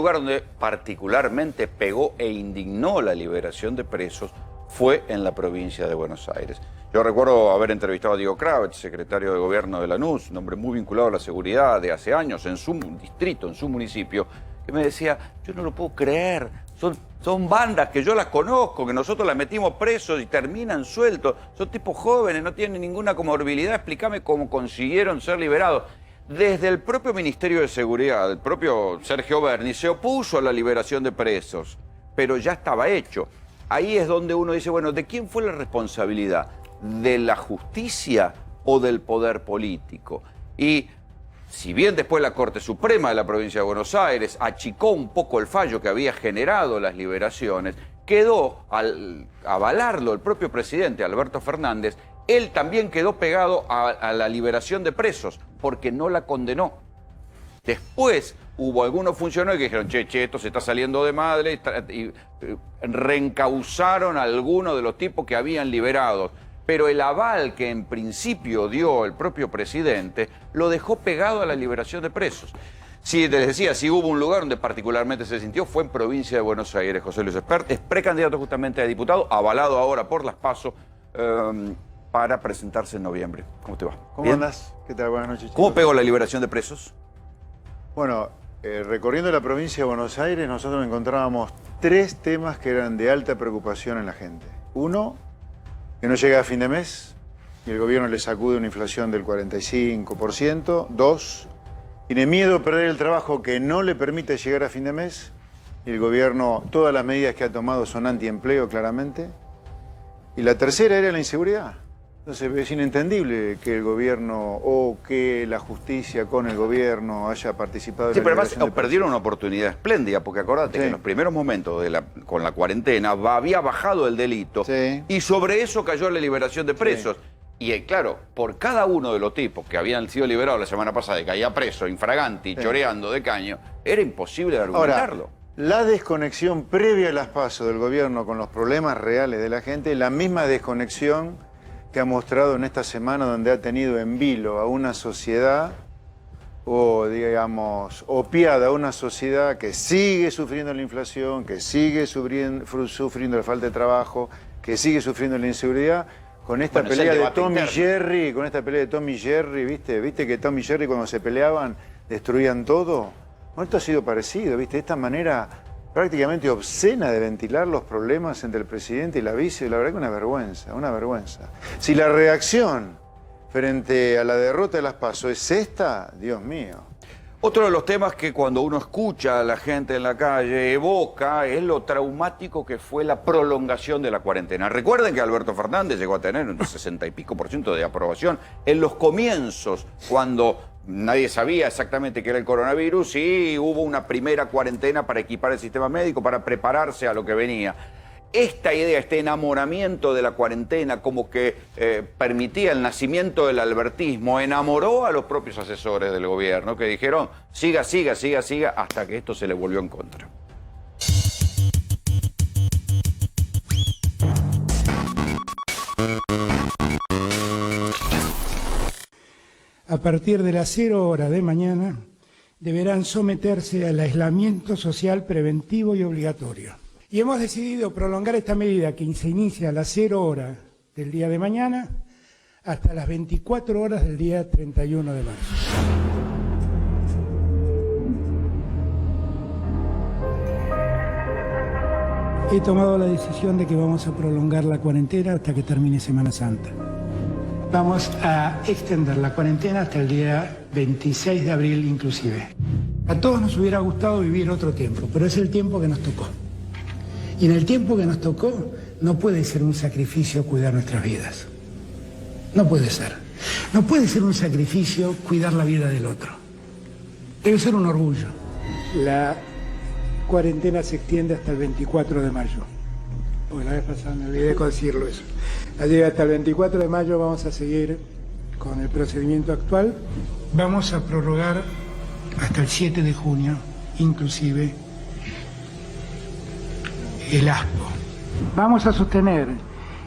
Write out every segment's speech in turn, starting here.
lugar donde particularmente pegó e indignó la liberación de presos fue en la provincia de Buenos Aires. Yo recuerdo haber entrevistado a Diego Kravet, secretario de Gobierno de Lanús, un hombre muy vinculado a la seguridad de hace años en su distrito, en su municipio, que me decía, yo no lo puedo creer, son bandas que yo las conozco, que nosotros las metimos presos y terminan sueltos, son tipos jóvenes, no tienen ninguna comorbilidad, explícame cómo consiguieron ser liberados. Desde el propio Ministerio de Seguridad, el propio Sergio Berni, se opuso a la liberación de presos, pero ya estaba hecho. Ahí es donde uno dice, bueno, ¿de quién fue la responsabilidad? ¿De la justicia o del poder político? Y si bien después la Corte Suprema de la provincia de Buenos Aires achicó un poco el fallo que había generado las liberaciones, quedó, al avalarlo el propio presidente Alberto Fernández, él también quedó pegado a la liberación de presos, porque no la condenó. Después hubo algunos funcionarios que dijeron, che, esto se está saliendo de madre, y reencausaron a algunos de los tipos que habían liberado. Pero el aval que en principio dio el propio presidente lo dejó pegado a la liberación de presos. Sí, les decía, si hubo un lugar donde particularmente se sintió fue en provincia de Buenos Aires. José Luis Espert es precandidato justamente a diputado, avalado ahora por las PASO, para presentarse en noviembre. ¿Cómo te va? ¿Cómo andás? ¿Qué tal? Buenas noches, chicos. ¿Cómo pegó la liberación de presos? Bueno, recorriendo la provincia de Buenos Aires, nosotros encontrábamos 3 temas que eran de alta preocupación en la gente. Uno, que no llega a fin de mes y el gobierno le sacude una inflación del 45%. 2, tiene miedo a perder el trabajo que no le permite llegar a fin de mes y el gobierno, todas las medidas que ha tomado son antiempleo claramente. Y la tercera era la inseguridad. Entonces es inentendible que el gobierno o que la justicia con el gobierno haya participado en la liberación de presos. Perdieron una oportunidad espléndida, porque acordate que en los primeros momentos con la cuarentena había bajado el delito y sobre eso cayó la liberación de presos. Y claro, por cada uno de los tipos que habían sido liberados la semana pasada y caía preso, infraganti, choreando de caño, era imposible argumentarlo. Ahora, la desconexión previa a las PASO del gobierno con los problemas reales de la gente, la misma desconexión que ha mostrado en esta semana donde ha tenido en vilo a una sociedad, o digamos, opiada a una sociedad que sigue sufriendo la inflación, que sigue sufriendo la falta de trabajo, que sigue sufriendo la inseguridad, con esta pelea de Tom y Jerry, ¿viste que Tom y Jerry cuando se peleaban destruían todo? Bueno, esto ha sido parecido, ¿viste? Esta manera prácticamente obscena de ventilar los problemas entre el presidente y la vice, la verdad que una vergüenza, una vergüenza. Si la reacción frente a la derrota de las PASO es esta, Dios mío. Otro de los temas que cuando uno escucha a la gente en la calle evoca es lo traumático que fue la prolongación de la cuarentena. Recuerden que Alberto Fernández llegó a tener un 60 y pico % de aprobación en los comienzos, cuando nadie sabía exactamente qué era el coronavirus y hubo una primera cuarentena para equipar el sistema médico, para prepararse a lo que venía. Esta idea, este enamoramiento de la cuarentena como que permitía el nacimiento del albertismo, enamoró a los propios asesores del gobierno que dijeron siga, hasta que esto se le volvió en contra. A partir de las 0 horas de mañana, deberán someterse al aislamiento social preventivo y obligatorio. Y hemos decidido prolongar esta medida que se inicia a las 0 horas del día de mañana hasta las 24 horas del día 31 de marzo. He tomado la decisión de que vamos a prolongar la cuarentena hasta que termine Semana Santa. Vamos a extender la cuarentena hasta el día 26 de abril inclusive. A todos nos hubiera gustado vivir otro tiempo, pero es el tiempo que nos tocó. Y en el tiempo que nos tocó, no puede ser un sacrificio cuidar nuestras vidas. No puede ser. No puede ser un sacrificio cuidar la vida del otro. Debe ser un orgullo. La cuarentena se extiende hasta el 24 de mayo. Porque la vez pasada me olvidé de decirlo eso. Allí hasta el 24 de mayo vamos a seguir con el procedimiento actual. Vamos a prorrogar hasta el 7 de junio, inclusive, el ASPO. Vamos a sostener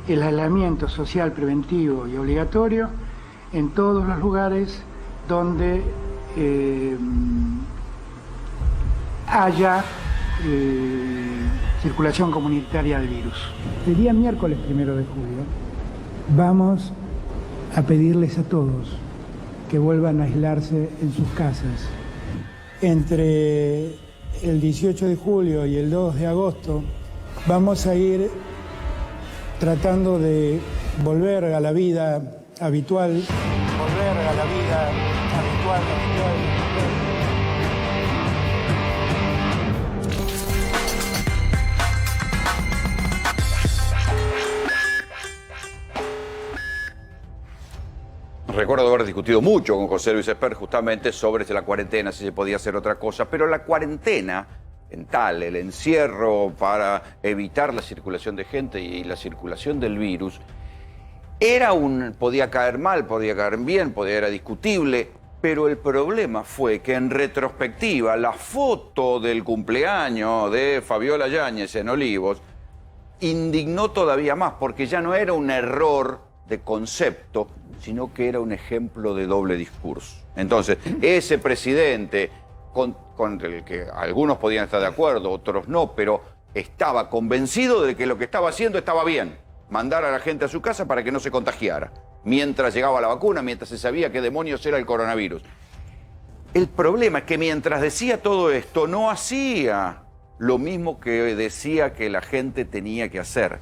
el aislamiento social preventivo y obligatorio en todos los lugares donde haya circulación comunitaria del virus. El día miércoles 1 de julio vamos a pedirles a todos que vuelvan a aislarse en sus casas. Entre el 18 de julio y el 2 de agosto vamos a ir tratando de volver a la vida habitual. Recuerdo haber discutido mucho con José Luis Esper justamente sobre la cuarentena, si se podía hacer otra cosa, pero la cuarentena en tal, el encierro para evitar la circulación de gente y la circulación del virus, podía caer mal, podía caer bien, era discutible, pero el problema fue que en retrospectiva la foto del cumpleaños de Fabiola Yáñez en Olivos indignó todavía más, porque ya no era un error de concepto, sino que era un ejemplo de doble discurso. Entonces, ese presidente, con el que algunos podían estar de acuerdo, otros no, pero estaba convencido de que lo que estaba haciendo estaba bien, mandar a la gente a su casa para que no se contagiara, mientras llegaba la vacuna, mientras se sabía qué demonios era el coronavirus. El problema es que mientras decía todo esto, no hacía lo mismo que decía que la gente tenía que hacer.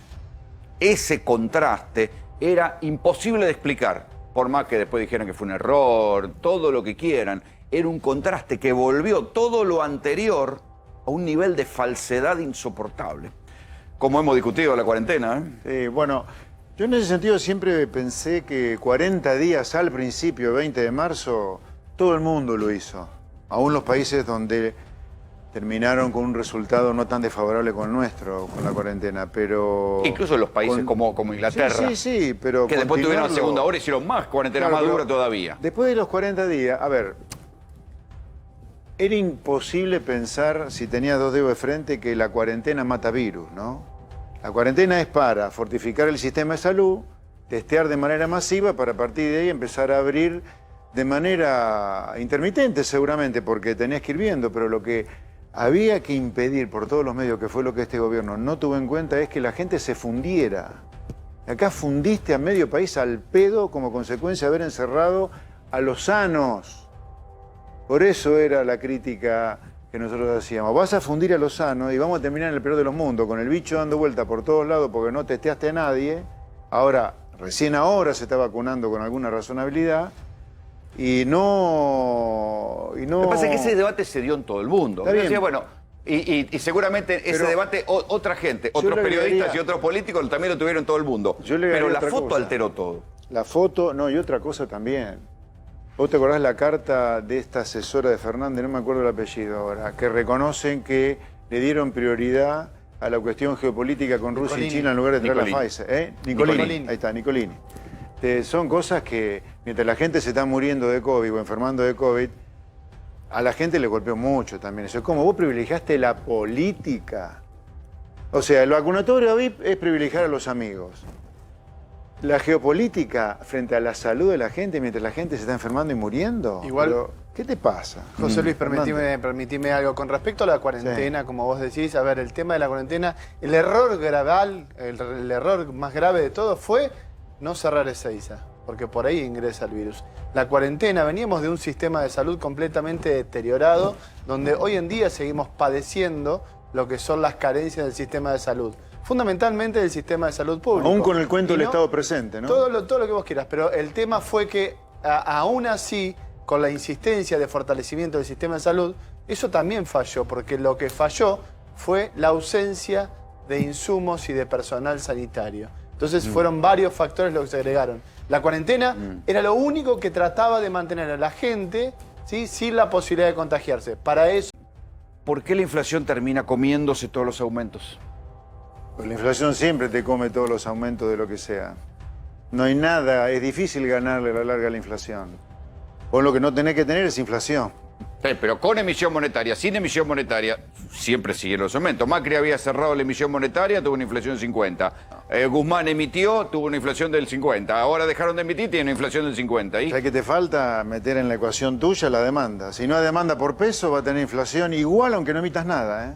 Ese contraste era imposible de explicar, por más que después dijeran que fue un error, todo lo que quieran. Era un contraste que volvió todo lo anterior a un nivel de falsedad insoportable. Como hemos discutido la cuarentena, ¿eh? Sí, bueno, yo en ese sentido siempre pensé que 40 días al principio, 20 de marzo, todo el mundo lo hizo. Aún los países donde terminaron con un resultado no tan desfavorable con el nuestro, con la cuarentena, pero... Incluso los países como Inglaterra. Sí, pero... Que después tuvieron la segunda hora y hicieron más cuarentena, claro, más dura todavía. Después de los 40 días, a ver, era imposible pensar, si tenía dos dedos de frente, que la cuarentena mata virus, ¿no? La cuarentena es para fortificar el sistema de salud, testear de manera masiva para a partir de ahí empezar a abrir de manera intermitente seguramente, porque tenés que ir viendo, pero lo que había que impedir por todos los medios, que fue lo que este gobierno no tuvo en cuenta, es que la gente se fundiera. Acá fundiste a medio país al pedo como consecuencia de haber encerrado a los sanos. Por eso era la crítica que nosotros hacíamos. Vas a fundir a los sanos y vamos a terminar en el peor de los mundos, con el bicho dando vuelta por todos lados porque no testeaste a nadie. Ahora, recién ahora se está vacunando con alguna razonabilidad. Y no... Lo que pasa es que ese debate se dio en todo el mundo. Decía, bueno, y seguramente ese debate otra gente, otros periodistas y otros políticos también lo tuvieron en todo el mundo. Pero la foto alteró todo. La foto, no, y otra cosa también. ¿Vos te acordás la carta de esta asesora de Fernández, no me acuerdo el apellido ahora, que reconocen que le dieron prioridad a la cuestión geopolítica con Rusia y China en lugar de traer la Pfizer? Nicolini. Ahí está, Nicolini. Son cosas que, mientras la gente se está muriendo de COVID o enfermando de COVID, a la gente le golpeó mucho también. Eso es como vos privilegiaste la política. O sea, el vacunatorio VIP es privilegiar a los amigos. La geopolítica frente a la salud de la gente mientras la gente se está enfermando y muriendo. Igual, pero, ¿qué te pasa? José Luis, permitime algo. Con respecto a la cuarentena, como vos decís, a ver, el tema de la cuarentena, el error graval, el error más grave de todo fue no cerrar Ezeiza, porque por ahí ingresa el virus. La cuarentena, veníamos de un sistema de salud completamente deteriorado, donde hoy en día seguimos padeciendo lo que son las carencias del sistema de salud. Fundamentalmente del sistema de salud público. Aún con el cuento del Estado presente, ¿no? Todo lo que vos quieras, pero el tema fue que aún así, con la insistencia de fortalecimiento del sistema de salud, eso también falló, porque lo que falló fue la ausencia de insumos y de personal sanitario. Entonces fueron varios factores los que se agregaron. La cuarentena era lo único que trataba de mantener a la gente, ¿sí?, sin la posibilidad de contagiarse. Para eso... ¿Por qué la inflación termina comiéndose todos los aumentos? Pues la inflación siempre te come todos los aumentos de lo que sea. No hay nada, es difícil ganarle a la larga a la inflación. Vos lo que no tenés que tener es inflación. Sí, pero con emisión monetaria, sin emisión monetaria, siempre siguieron los aumentos. Macri había cerrado la emisión monetaria, tuvo una inflación del 50. Guzmán emitió, tuvo una inflación del 50. Ahora dejaron de emitir, tiene una inflación del 50. ¿Y? O sea, que te falta meter en la ecuación tuya la demanda. Si no hay demanda por peso, va a tener inflación igual aunque no emitas nada, ¿eh?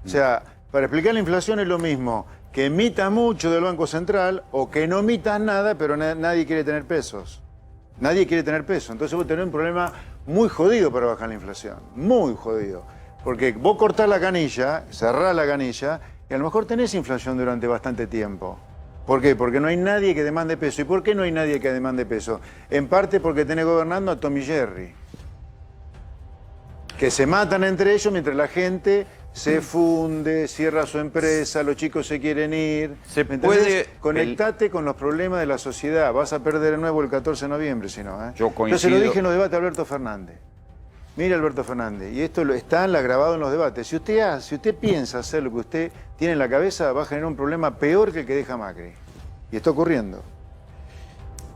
O sea, para explicar la inflación es lo mismo que emita mucho del Banco Central o que no emitas nada, pero nadie quiere tener pesos. Nadie quiere tener pesos. Entonces vos tenés un problema muy jodido para bajar la inflación. Muy jodido. Porque vos cortás la canilla, cerrás la canilla, y a lo mejor tenés inflación durante bastante tiempo. ¿Por qué? Porque no hay nadie que demande peso. ¿Y por qué no hay nadie que demande peso? En parte porque tenés gobernando a Tom y Jerry, que se matan entre ellos mientras la gente se funde, cierra su empresa, los chicos se quieren ir. Conectate con los problemas de la sociedad. Vas a perder de nuevo el 14 de noviembre, si no. Yo coincido. Yo se lo dije en los debates a Alberto Fernández. Mire, Alberto Fernández, y esto está grabado en los debates. Si usted piensa hacer lo que usted tiene en la cabeza, va a generar un problema peor que el que deja Macri. Y está ocurriendo.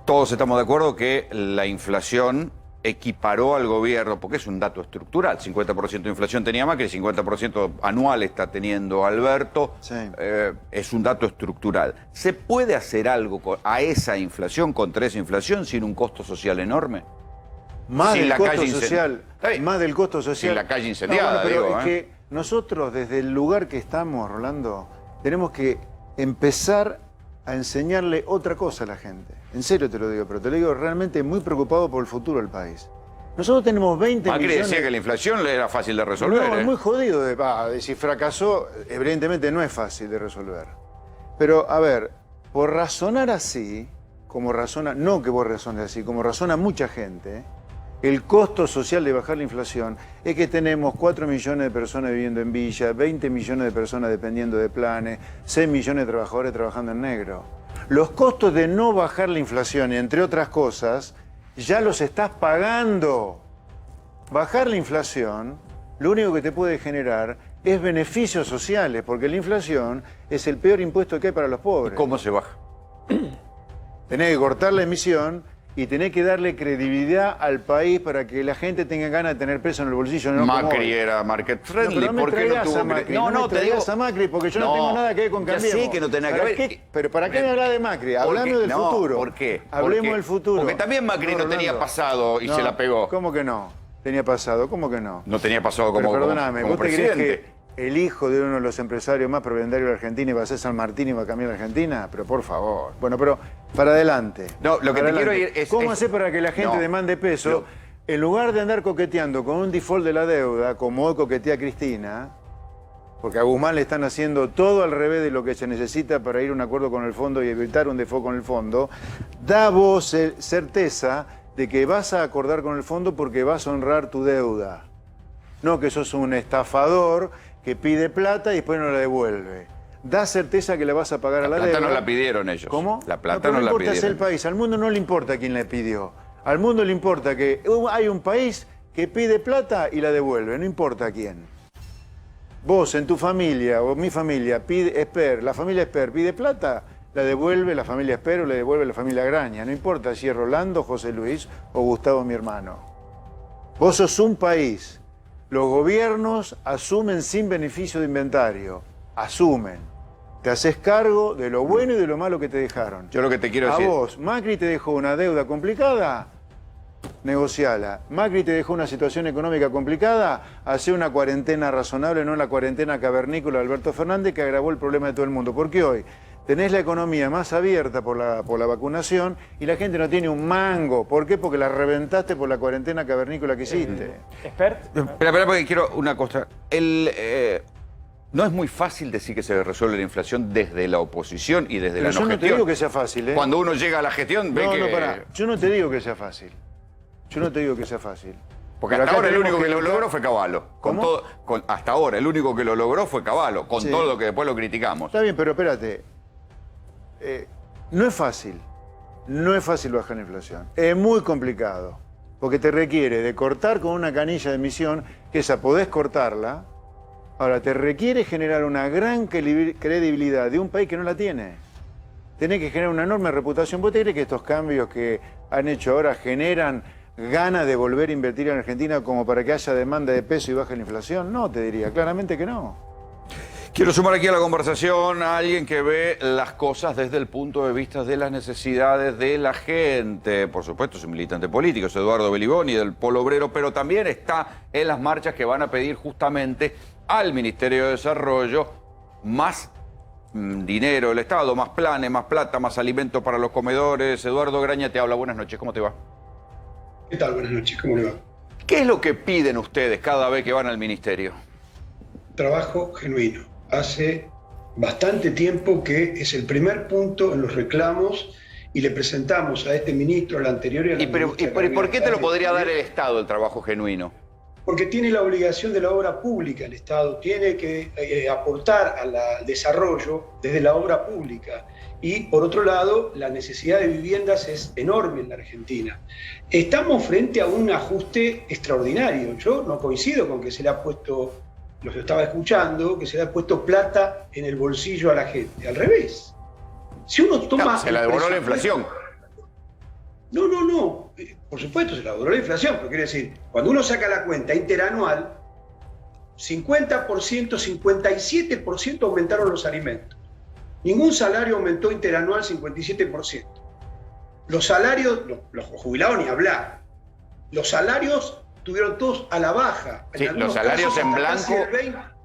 Todos estamos de acuerdo que la inflación equiparó al gobierno, porque es un dato estructural. 50% de inflación tenía Macri, 50% anual está teniendo Alberto. Sí. Es un dato estructural. ¿Se puede hacer algo a esa inflación, contra esa inflación, sin un costo social enorme? Más Sin del la costo calle social. Más del costo social. Sin la calle incendiada, pero digo, es que nosotros, desde el lugar que estamos, Rolando, tenemos que empezar a enseñarle otra cosa a la gente. En serio te lo digo, pero te lo digo realmente muy preocupado por el futuro del país. Nosotros tenemos 20 Macri millones... decía que la inflación era fácil de resolver. No, es muy jodido. Si fracasó, evidentemente no es fácil de resolver. Pero, a ver, por razonar así, como razona, no que vos razones así, como razona mucha gente, el costo social de bajar la inflación es que tenemos 4 millones de personas viviendo en villa, 20 millones de personas dependiendo de planes, 6 millones de trabajadores trabajando en negro. Los costos de no bajar la inflación, entre otras cosas, ya los estás pagando. Bajar la inflación, lo único que te puede generar es beneficios sociales, porque la inflación es el peor impuesto que hay para los pobres. ¿Y cómo se baja? Tenés que cortar la emisión y tenés que darle credibilidad al país para que la gente tenga ganas de tener peso en el bolsillo. No Macri era market friendly. No, ¿Por qué no tuvo Macri, No, no, te digo a Macri, porque yo no tengo nada que ver con ya Cambiemos. sé que no tiene nada que ver. Pero ¿para qué me hablas de Macri? Hablame del futuro. ¿Por qué? Hablemos del futuro. Porque también Macri no tenía Rolando. pasado y se la pegó. ¿Cómo que no? Tenía pasado, ¿cómo que no? No tenía pasado Pero como, perdóname, como ¿vos te crees presidente. que el hijo de uno de los empresarios más prebendarios de Argentina iba a ser San Martín y iba a cambiar la Argentina? Pero por favor. Bueno, pero para adelante. No, lo que Para te quiero adelante. ir es... ¿Cómo hacer para que la gente No. demande peso? En lugar de andar coqueteando con un default de la deuda, como hoy coquetea Cristina, porque a Guzmán le están haciendo todo al revés de lo que se necesita para ir a un acuerdo con el fondo y evitar un default con el fondo, da vos certeza de que vas a acordar con el fondo porque vas a honrar tu deuda. No que sos un estafador que pide plata y después no la devuelve. Da certeza que la vas a pagar a la deuda. La plata no la pidieron ellos. ¿Cómo? La plata pero no la importa, es pidieron. el país. Al mundo no le importa quién la pidió. Al mundo le importa que hay un país que pide plata y la devuelve, no importa quién. Vos en tu familia o mi familia, la familia Esper pide plata, la devuelve la familia Esper o la devuelve la familia Graña. No importa si es Rolando, José Luis o Gustavo, mi hermano. Vos sos un país. Los gobiernos asumen sin beneficio de inventario. Asumen. Te haces cargo de lo bueno y de lo malo que te dejaron. Yo lo que te quiero decir... A vos, Macri te dejó una deuda complicada, negociala. Macri te dejó una situación económica complicada, hace una cuarentena razonable, no la cuarentena cavernícola de Alberto Fernández que agravó el problema de todo el mundo. Porque hoy tenés la economía más abierta por la vacunación y la gente no tiene un mango. ¿Por qué? Porque la reventaste por la cuarentena cavernícola que hiciste. ¿Expert? Espera, porque quiero una cosa. No es muy fácil decir que se resuelve la inflación desde la oposición y desde Pero la yo no no te gestión. digo que sea fácil, ¿eh? Cuando uno llega a la gestión, ve que... pará. Yo no te digo que sea fácil. Yo no te digo que sea fácil. Porque Pero hasta acá ahora el tenemos único que lo buscar- logró fue Cavallo. ¿Cómo? Hasta ahora el único que lo logró fue Cavallo, con Sí. todo lo que después lo criticamos. Está bien, pero espérate. No es fácil. No es fácil bajar la inflación. Es muy complicado. Porque te requiere de cortar con una canilla de emisión, que esa podés cortarla. Ahora, te requiere generar una gran credibilidad de un país que no la tiene. Tenés que generar una enorme reputación. ¿Vos te crees que estos cambios que han hecho ahora generan gana de volver a invertir en Argentina como para que haya demanda de peso y baje la inflación? No, te diría, claramente que no. Quiero sumar aquí a la conversación a alguien que ve las cosas desde el punto de vista de las necesidades de la gente. Por supuesto, es un militante político, es Eduardo Beliboni del Polo Obrero, pero también está en las marchas que van a pedir justamente al Ministerio de Desarrollo más dinero del Estado, más planes, más plata, más alimentos para los comedores. Eduardo Graña te habla, buenas noches, ¿cómo te va? ¿Qué tal? Buenas noches, ¿cómo le va? ¿Qué es lo que piden ustedes cada vez que van al Ministerio? Trabajo genuino. Hace bastante tiempo que es el primer punto en los reclamos y le presentamos a este ministro, al anterior y al anterior. ¿Y por qué te lo podría dar el Estado, el trabajo genuino? Porque tiene la obligación de la obra pública, el Estado tiene que aportar al desarrollo desde la obra pública. Y por otro lado, la necesidad de viviendas es enorme en la Argentina. Estamos frente a un ajuste extraordinario. Yo no coincido con que se le ha puesto, lo que estaba escuchando, que se le ha puesto plata en el bolsillo a la gente. Al revés. Si uno toma... No, se la devoró la inflación. No. Por supuesto, se la devoró la inflación, pero quiere decir, cuando uno saca la cuenta interanual, 50%, 57% aumentaron los alimentos. Ningún salario aumentó interanual 57%. Los salarios, los jubilados ni hablar. Los salarios tuvieron todos a la baja. Sí, los salarios en blanco.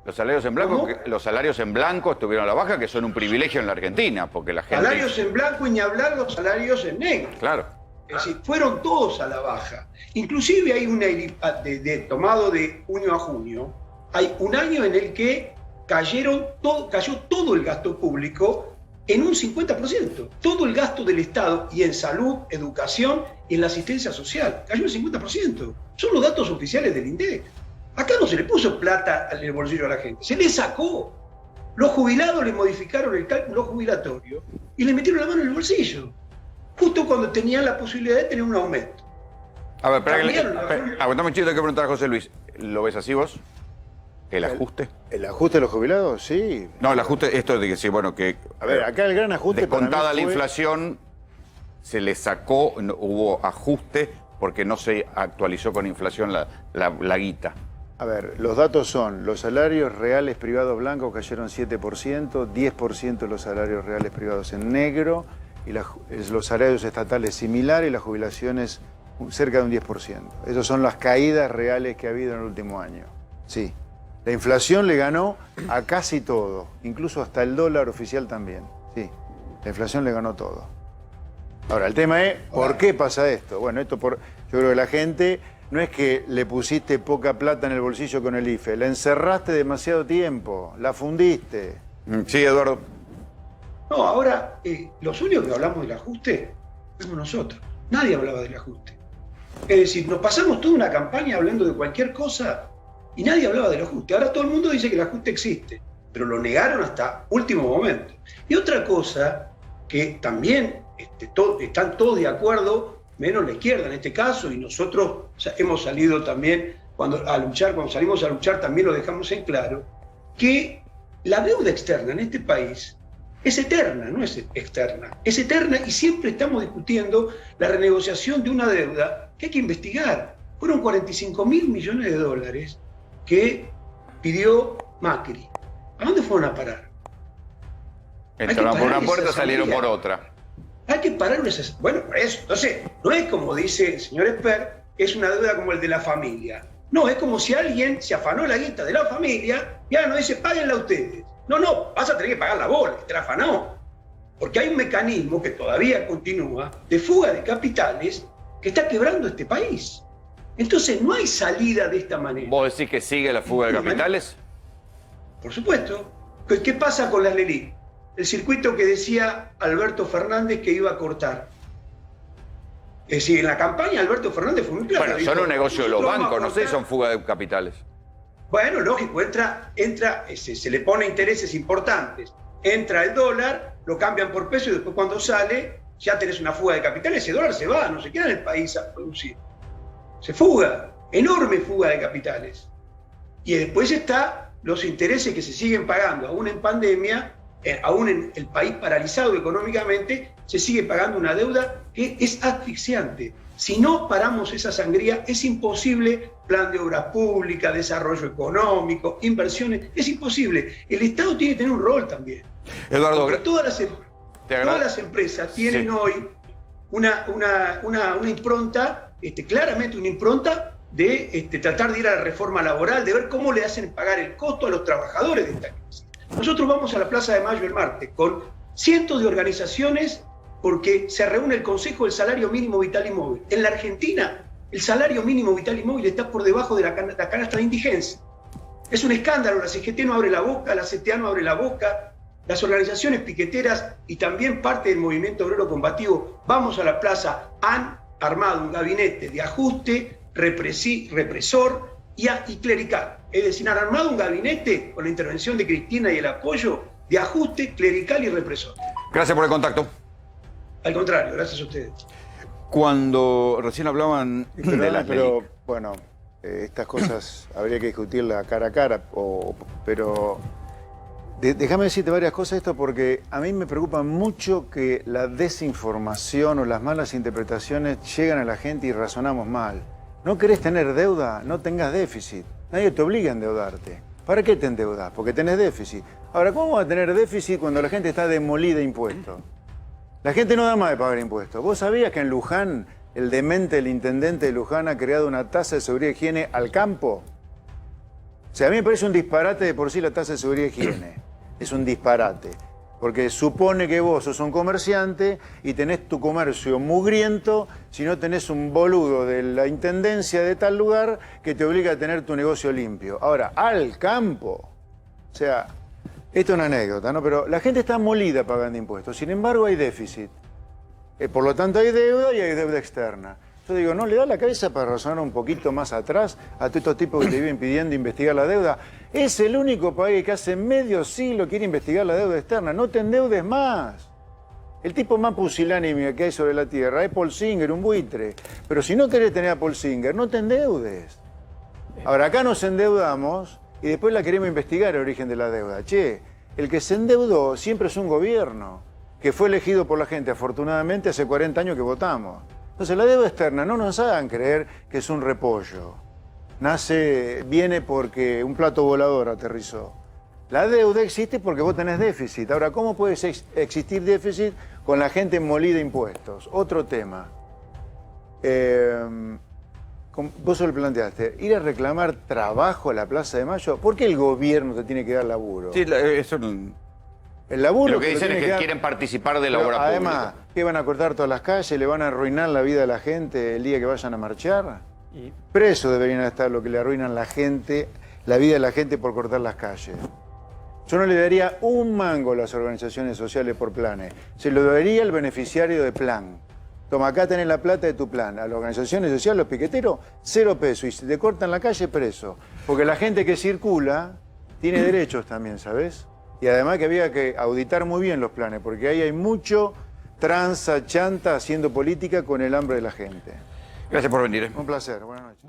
Los salarios en blanco estuvieron a la baja, que son un privilegio en la Argentina, porque la gente... Salarios en blanco y ni hablar los salarios en negro. Claro. Es decir, fueron todos a la baja. Inclusive hay una tomado de junio a junio, hay un año en el que cayó todo el gasto público en un 50%. Todo el gasto del Estado y en salud, educación y en la asistencia social cayó el 50%. Son los datos oficiales del INDEC. Acá no se le puso plata en el bolsillo a la gente, se le sacó. Los jubilados le modificaron el cálculo jubilatorio y le metieron la mano en el bolsillo, justo cuando tenían la posibilidad de tener un aumento. A ver, aguantame un chiste, hay que preguntar a José Luis. ¿Lo ves así vos? ¿El ajuste? ¿El ajuste de los jubilados? Sí. No, el ajuste, esto de que sí, bueno, que... A ver, acá el gran ajuste... Descontada la inflación, se le sacó, hubo ajuste porque no se actualizó con inflación la guita. A ver, los datos son, los salarios reales privados blancos cayeron 7%, 10% los salarios reales privados en negro, y los salarios estatales similares y las jubilaciones cerca de un 10%. Esas son las caídas reales que ha habido en el último año. Sí. La inflación le ganó a casi todo, incluso hasta el dólar oficial también. Sí, la inflación le ganó todo. Ahora, el tema es, ¿por qué pasa esto? Bueno, yo creo que la gente... No es que le pusiste poca plata en el bolsillo con el IFE, la encerraste demasiado tiempo, la fundiste. Sí, Eduardo. No, ahora, los únicos que hablamos del ajuste fuimos nosotros. Nadie hablaba del ajuste. Es decir, nos pasamos toda una campaña hablando de cualquier cosa y nadie hablaba del ajuste. Ahora todo el mundo dice que el ajuste existe, pero lo negaron hasta último momento. Y otra cosa que también están todos de acuerdo, menos la izquierda en este caso, y nosotros hemos salido también, cuando salimos a luchar también lo dejamos en claro, que la deuda externa en este país es eterna, no es externa, es eterna y siempre estamos discutiendo la renegociación de una deuda que hay que investigar. Fueron 45.000 millones de dólares que pidió Macri. ¿A dónde fueron a parar? Entraron por una puerta, salieron por otra. Hay que parar esas... Bueno, por eso. Entonces, no es como dice el señor Esper, es una deuda como el de la familia. No, es como si alguien se afanó la guita de la familia y ahora nos dice, páguenla ustedes. No, vas a tener que pagar la bola, que te la afanó. Porque hay un mecanismo que todavía continúa de fuga de capitales que está quebrando este país. Entonces, no hay salida de esta manera. ¿Vos decís que sigue la fuga de capitales? Por supuesto. ¿Qué pasa con las LELIQ? El circuito que decía Alberto Fernández que iba a cortar. Es decir, en la campaña Alberto Fernández fue muy claro. Bueno, son un negocio de los bancos, no sé si son fuga de capitales. Bueno, lógico, se le pone intereses importantes. Entra el dólar, lo cambian por peso y después cuando sale ya tenés una fuga de capitales. Ese dólar se va, no se queda en el país a producir. Se fuga, enorme fuga de capitales. Y después está los intereses que se siguen pagando, aún en pandemia, aún en el país paralizado económicamente, se sigue pagando una deuda que es asfixiante. Si no paramos esa sangría, es imposible plan de obras públicas, desarrollo económico, inversiones, es imposible. El Estado tiene que tener un rol también. Eduardo, porque todas las empresas tienen hoy una impronta, claramente una impronta de tratar de ir a la reforma laboral, de ver cómo le hacen pagar el costo a los trabajadores de esta crisis. Nosotros vamos a la Plaza de Mayo el martes con cientos de organizaciones porque se reúne el Consejo del Salario Mínimo Vital y Móvil. En la Argentina, el salario mínimo vital y móvil está por debajo de la canasta de indigencia. Es un escándalo, la CGT no abre la boca, la CTA no abre la boca, las organizaciones piqueteras y también parte del movimiento obrero combativo, vamos a la plaza, han armado un gabinete de ajuste, represor y clerical. Es decir, han armado un gabinete con la intervención de Cristina y el apoyo de ajuste, clerical y represor. Gracias por el contacto. Al contrario, gracias a ustedes. Cuando recién hablaban de las pero bueno, estas cosas habría que discutirlas cara a cara, pero déjame decirte varias cosas de esto porque a mí me preocupa mucho que la desinformación o las malas interpretaciones llegan a la gente y razonamos mal. ¿No querés tener deuda? No tengas déficit. Nadie te obliga a endeudarte. ¿Para qué te endeudas? Porque tenés déficit. Ahora, ¿cómo vas a tener déficit cuando la gente está demolida de impuestos? La gente no da más de pagar impuestos. ¿Vos sabías que en Luján, el demente, el intendente de Luján, ha creado una tasa de seguridad y higiene al campo? O sea, a mí me parece un disparate de por sí la tasa de seguridad y higiene. Es un disparate. Porque supone que vos sos un comerciante y tenés tu comercio mugriento si no tenés un boludo de la intendencia de tal lugar que te obliga a tener tu negocio limpio. Ahora, al campo. O sea, esto es una anécdota, ¿no? Pero la gente está molida pagando impuestos. Sin embargo, hay déficit. Por lo tanto, hay deuda y hay deuda externa. Yo digo, ¿no le da la cabeza para razonar un poquito más atrás a todos estos tipos que te viven pidiendo investigar la deuda? Es el único país que hace medio siglo quiere investigar la deuda externa. No te endeudes más. El tipo más pusilánime que hay sobre la tierra es Paul Singer, un buitre. Pero si no querés tener a Paul Singer, no te endeudes. Ahora, acá nos endeudamos y después la queremos investigar el origen de la deuda. Che, el que se endeudó siempre es un gobierno que fue elegido por la gente, afortunadamente, hace 40 años que votamos. Entonces, la deuda externa, no nos hagan creer que es un repollo. Viene porque un plato volador aterrizó. La deuda existe porque vos tenés déficit. Ahora, ¿cómo puede existir déficit con la gente molida de impuestos? Otro tema. Vos lo planteaste, ir a reclamar trabajo a la Plaza de Mayo. ¿Por qué el gobierno te tiene que dar laburo? Sí, eso... El laburo lo que dicen es que quieren participar de la obra pública. Además, ¿qué van a cortar todas las calles? ¿Le van a arruinar la vida a la gente el día que vayan a marchar? Presos deberían estar lo que le arruinan la vida de la gente por cortar las calles. Yo no le daría un mango a las organizaciones sociales por planes. Se lo daría al beneficiario de plan. Toma, acá tenés la plata de tu plan. A las organizaciones sociales, los piqueteros, 0 pesos. Y si te cortan la calle, preso. Porque la gente que circula tiene derechos también, ¿sabés? Y además que había que auditar muy bien los planes, porque ahí hay mucho tranza, chanta, haciendo política con el hambre de la gente. Gracias por venir. Un placer. Buenas noches.